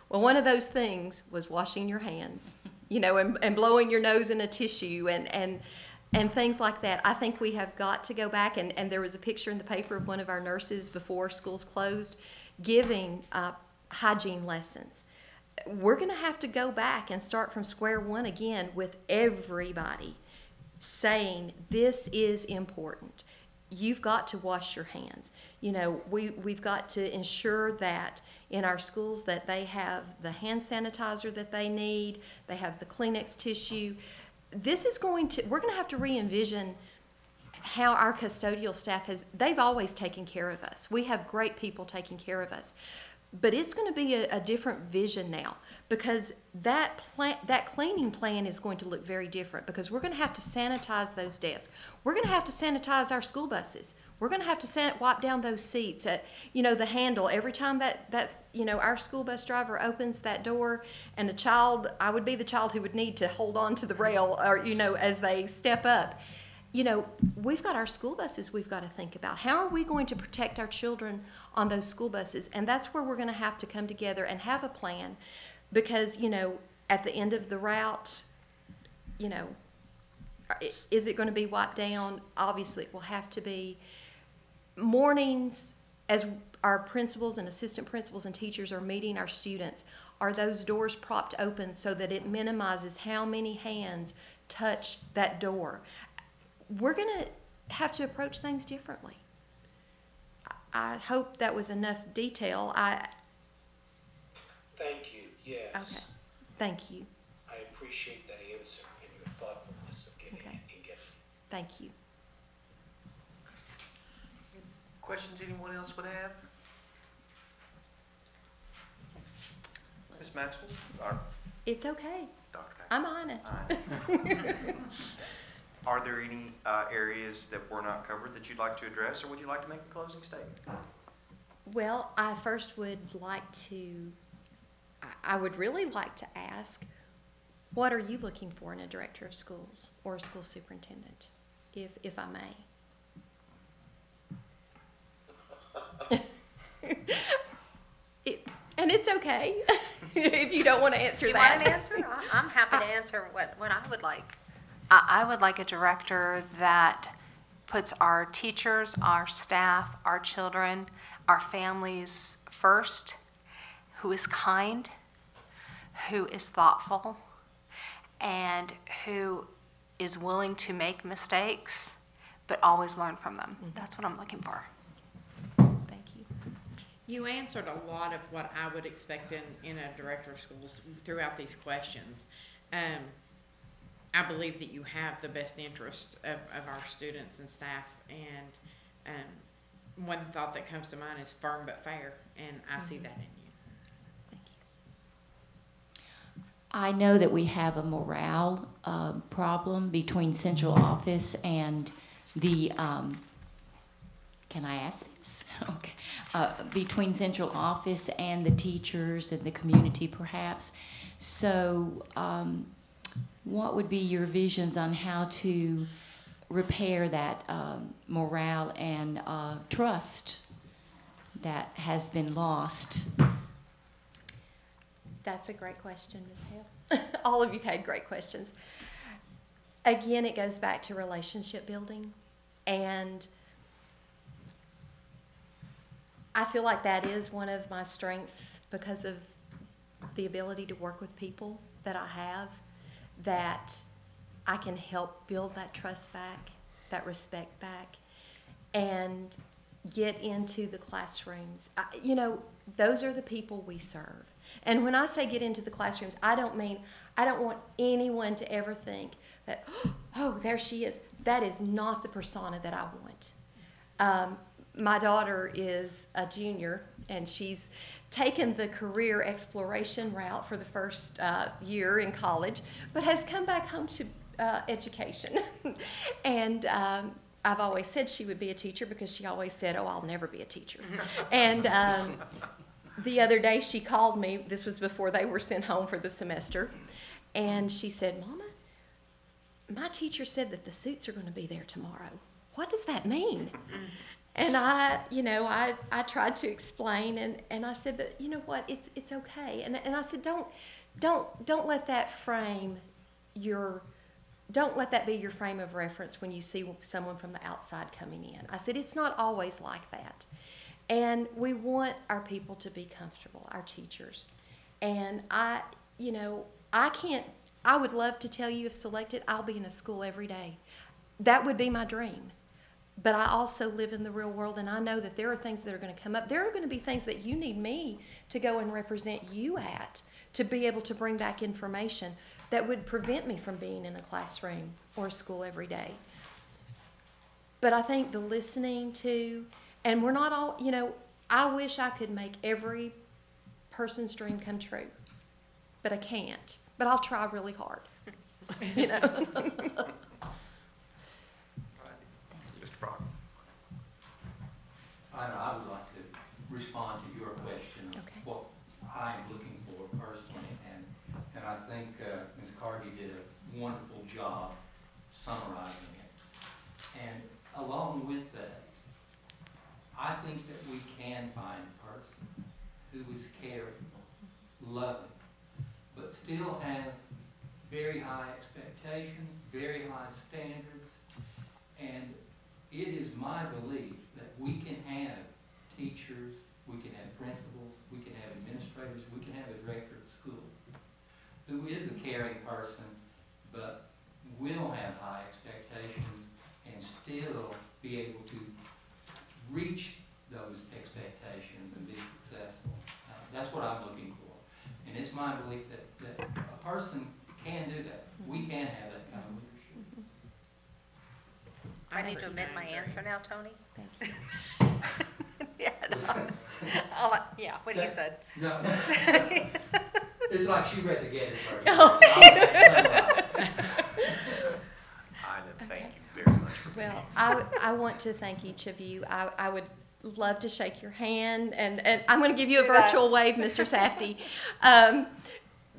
Well, one of those things was washing your hands, and blowing your nose in a tissue and things like that. I think we have got to go back, and there was a picture in the paper of one of our nurses before schools closed giving hygiene lessons. We're going to have to go back and start from square one again with everybody saying this is important. You've got to wash your hands. We've got to ensure that in our schools that they have the hand sanitizer that they need, they have the Kleenex tissue. We're going to have to re-envision how our custodial staff they've always taken care of us. We have great people taking care of us. But it's going to be a different vision now, because that cleaning plan is going to look very different, because we're going to have to sanitize those desks. We're going to have to sanitize our school buses. We're going to have to wipe down those seats at, the handle. Every time that's our school bus driver opens that door, and I would be the child who would need to hold on to the rail, or, as they step up. We've got our school buses we've got to think about. How are we going to protect our children on those school buses? And that's where we're going to have to come together and have a plan, because, at the end of the route, is it going to be wiped down? Obviously, it will have to be. Mornings, as our principals and assistant principals and teachers are meeting our students, are those doors propped open so that it minimizes how many hands touch that door? We're going to have to approach things differently. I hope that was enough detail. Thank you, yes. Okay, thank you. I appreciate that answer and your thoughtfulness of getting Okay. it and getting it. Thank you. Questions anyone else would have? Ms. Maxwell? Or It's okay. Dr. Maxwell? I'm on it. Are there any areas that were not covered that you'd like to address, or would you like to make a closing statement? Well, I first would like to, I would really like to ask, what are you looking for in a director of schools or a school superintendent, if I may? And it's okay if you don't want to answer You that. want an answer? I'm happy to answer what I would like. I would like a director that puts our teachers, our staff, our children, our families first, who is kind, who is thoughtful, and who is willing to make mistakes, but always learn from them. That's what I'm looking for. Thank you. You answered a lot of what I would expect in a director of schools throughout these questions. I believe that you have the best interests of our students and staff, and one thought that comes to mind is firm but fair, and I see that in you. Thank you. I know that we have a morale problem between central office and the, can I ask this? Okay. Between central office and the teachers and the community, perhaps. So what would be your visions on how to repair that morale and trust that has been lost? That's a great question, Ms. Hale. All of you've had great questions. Again, it goes back to relationship building, and I feel like that is one of my strengths because of the ability to work with people that I have, that I can help build that trust back, that respect back, and get into the classrooms. Those are the people we serve. And when I say get into the classrooms, I don't want anyone to ever think that, oh, there she is. That is not the persona that I want. My daughter is a junior, and she's taken the career exploration route for the first year in college, but has come back home to education. And I've always said she would be a teacher because she always said, oh, I'll never be a teacher. And the other day she called me, this was before they were sent home for the semester, and she said, Mama, my teacher said that the suits are going to be there tomorrow. What does that mean? And I tried to explain, and I said, but you know what, it's okay. And I said, don't let that don't let that be your frame of reference when you see someone from the outside coming in. I said, it's not always like that. And we want our people to be comfortable, our teachers. And I would love to tell you, if selected, I'll be in a school every day. That would be my dream. But I also live in the real world, and I know that there are things that are going to come up. There are going to be things that you need me to go and represent you at, to be able to bring back information that would prevent me from being in a classroom or a school every day. But I think the listening to, and we're not all, I wish I could make every person's dream come true, but I can't. But I'll try really hard, you know. Mr. Brock? I would like to respond to your question of Okay. what I'm looking for personally, and I think Ms. Carty did a wonderful job summarizing it. And along with that, I think that we can find a person who is caring, loving, but still has very high expectations, very high standards, and it is my belief that we can have teachers, we can have principals, we can have administrators, we can have a director of school who is a caring person, but will have high expectations and still be able to reach those expectations and be successful. That's what I'm looking for. And it's my belief that a person can do that. We can have that kind of leadership. I need to amend my answer now, Tony? Thank you. Yeah, yeah, what he said. No. It's like she read the Gettysburg. Oh. Ina, thank you very much for being Well, I want to thank each of you. I would love to shake your hand, and I'm going to give you a virtual wave, Mr. Safdie.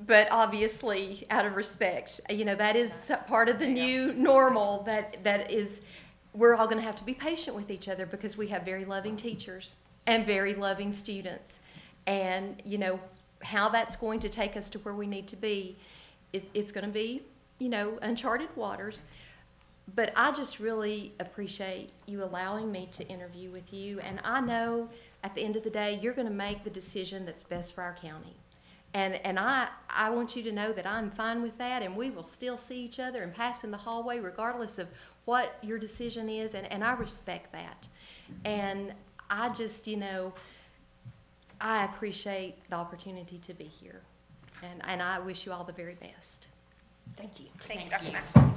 But obviously, out of respect, you know, that is part of the new normal that is, we're all going to have to be patient with each other because we have very loving teachers and very loving students. And, you know, how that's going to take us to where we need to be, it's going to be, you know, uncharted waters. But I just really appreciate you allowing me to interview with you. And I know at the end of the day, you're going to make the decision that's best for our county. And I want you to know that I'm fine with that, and we will still see each other and pass in the hallway regardless of what your decision is, and I respect that. And I just, you know, I appreciate the opportunity to be here. And I wish you all the very best. Thank you. Thank you, Dr. Maxwell.